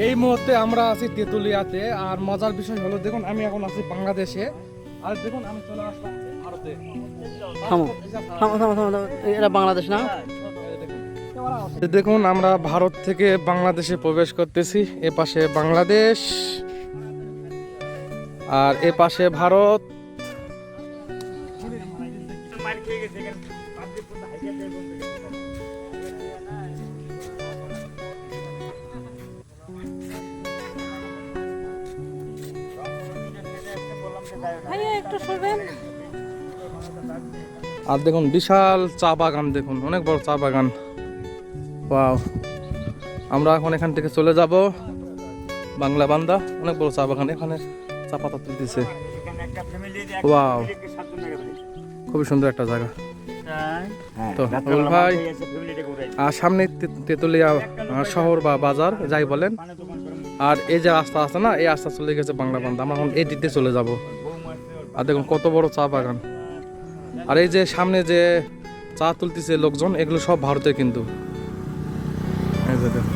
এই মুহূর্তে আমরা আছি তেঁতুলিয়াতে। আর মজার বিষয় হলো দেখুন আমি এখন আছি বাংলাদেশে, আর দেখুন আমি চলে আসলাম ভারতে। থামো থামো থামো থামো থামো। এরা বাংলাদেশ না? দেখুন আমরা ভারত থেকে বাংলাদেশে প্রবেশ করতেছি। এ পাশে বাংলাদেশ আর এ পাশে ভারত। আর দেখুন বিশাল চা বাগান, দেখুন অনেক বড় চা বাগান। ওয়াও, আমরা এখন এখান থেকে চলে যাব বাংলা বান্দা। অনেক বড় চা বাগান, এখানে চা পাতা তুলতেছে। ওয়াও, খুবই সুন্দর একটা জায়গা। তো ভাই, আর সামনে তেঁতুলিয়া শহর বা বাজার যাই বলেন। আর এই যে রাস্তা আছে না, এই রাস্তা চলে গেছে বাংলা বান্দা। আমরা এখন এই দিকে চলে যাব। আর দেখুন কত বড় চা বাগান। আর এই যে সামনে যে চা তুলতেছে লোকজন, এগুলো সব ভারতের কিন্তু। এই যে দেখুন।